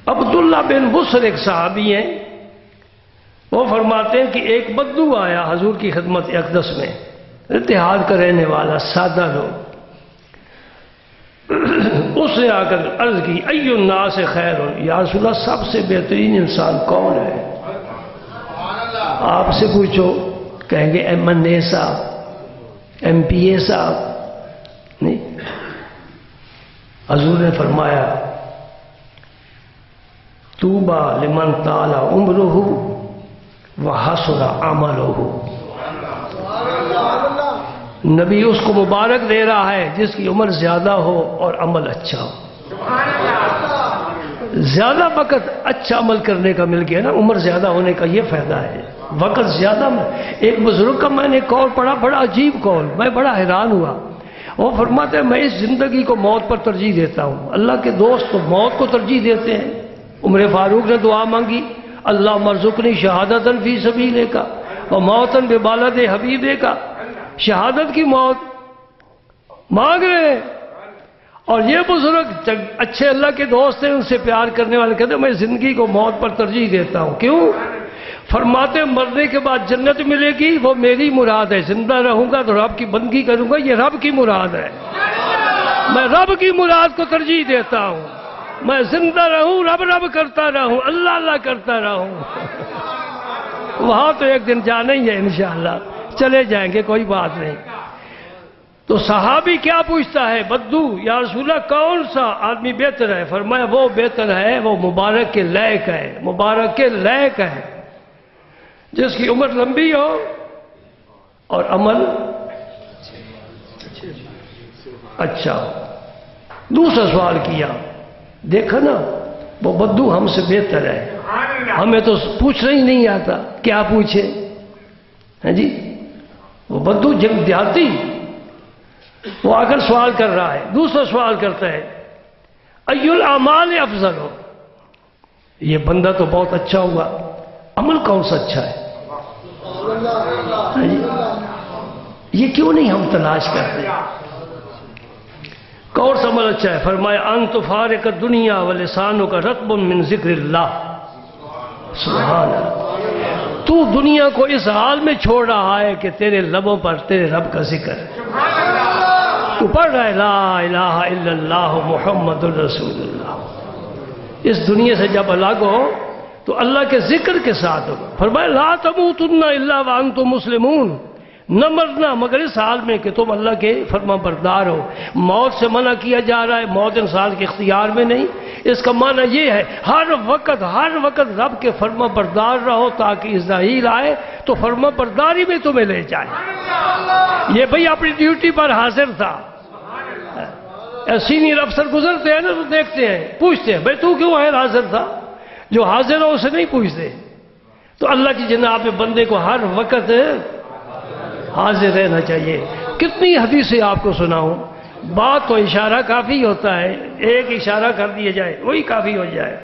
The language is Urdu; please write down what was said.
عبداللہ بن بصر ایک صحابی ہیں، وہ فرماتے ہیں کہ ایک بدو آیا حضور کی خدمت اقدس میں، اتحاد کا رہنے والا سادہ لوگ، اس نے آ کر عرض کی ای الناس خیر، یا رسول اللہ سب سے بہترین انسان کون ہے؟ آپ سے پوچھو، کہیں گے ایم این اے صاحب، ایم پی اے صاحب، نہیں، حضور نے فرمایا طوبی لمن طال عمرہ وحسن عملہ، نبی اس کو مبارک دے رہا ہے جس کی عمر زیادہ ہو اور عمل اچھا ہو۔ زیادہ وقت اچھا عمل کرنے کا مل گیا نا، عمر زیادہ ہونے کا یہ فائدہ ہے، وقت زیادہ میں۔ ایک بزرگ کا میں نے قول پڑھا، بڑا عجیب قول، میں بڑا حیران ہوا۔ وہ فرماتے ہیں میں اس زندگی کو موت پر ترجیح دیتا ہوں۔ اللہ کے دوست تو موت کو ترجیح دیتے ہیں۔ عمر فاروق نے دعا مانگی، اللہ مرزقنی شہادتاً فی سبیلک و موتاً ببلد حبیبک، شہادت کی موت مانگ رہے ہیں۔ اور یہ بزرگ اچھے اللہ کے دوست ہیں، ان سے پیار کرنے والے کہتے ہیں میں زندگی کو موت پر ترجیح دیتا ہوں۔ کیوں؟ فرماتے مرنے کے بعد جنت ملے گی، وہ میری مراد ہے، زندہ رہوں گا تو رب کی بندگی کروں گا، یہ رب کی مراد ہے، میں رب کی مراد کو ترجیح دیتا ہوں، میں زندہ رہوں رب رب کرتا رہوں، اللہ اللہ کرتا رہوں۔ وہاں تو ایک دن جانا ہی ہے انشاءاللہ، چلے جائیں گے، کوئی بات نہیں۔ تو صحابی کیا پوچھتا ہے؟ بدو، یا رسول اللہ کون سا آدمی بہتر ہے؟ فرمایا وہ بہتر ہے، وہ مبارک کے لائق ہے، مبارک کے لائق ہے، جس کی عمر لمبی ہو اور عمل اچھا ہو۔ دوسرا سوال کیا، دیکھا نا وہ بدو ہم سے بہتر ہے، ہمیں تو پوچھنا ہی نہیں آتا، کیا پوچھے ہیں جی؟ وہ بدو جنگ دیہاتی، وہ آ کر سوال کر رہا ہے۔ دوسرا سوال کرتا ہے ای الاعمال افضل ہو، یہ بندہ تو بہت اچھا ہوا، عمل کون سا اچھا ہے؟ یہ کیوں نہیں ہم تلاش کرتے کون سا عمل اچھا ہے؟ فرمایا ان تفارق الدنیا ولسانک رطب من ذکر اللہ، سبحان اللہ، تو دنیا کو اس حال میں چھوڑ رہا ہے کہ تیرے لبوں پر تیرے رب کا ذکر ہے، تو پڑھ رہا ہے لا الہ الا اللہ محمد الرسول اللہ۔ اس دنیا سے جب الگ ہو تو اللہ کے ذکر کے ساتھ ہو۔ فرمایا لا تموتن الا وانتم مسلمون، نہ مرنا مگر اس حال میں کہ تم اللہ کے فرما بردار ہو۔ موت سے منع کیا جا رہا ہے، موت انسان کے اختیار میں نہیں، اس کا معنی یہ ہے ہر وقت رب کے فرما بردار رہو تاکہ اسرائیل آئے تو فرما برداری میں تمہیں لے جائے۔ یہ بھئی اپنی ڈیوٹی پر حاضر تھا۔ سینئر افسر گزرتے ہیں نا تو دیکھتے ہیں، پوچھتے ہیں بھئی تو کیوں حاضر تھا؟ جو حاضر ہو اسے نہیں پوچھتے۔ تو اللہ کی جناب میں بندے کو ہر وقت حاضر رہنا چاہیے۔ کتنی حدیثیں آپ کو سناؤں، بات تو اشارہ کافی ہوتا ہے، ایک اشارہ کر دیا جائے وہی کافی ہو جائے۔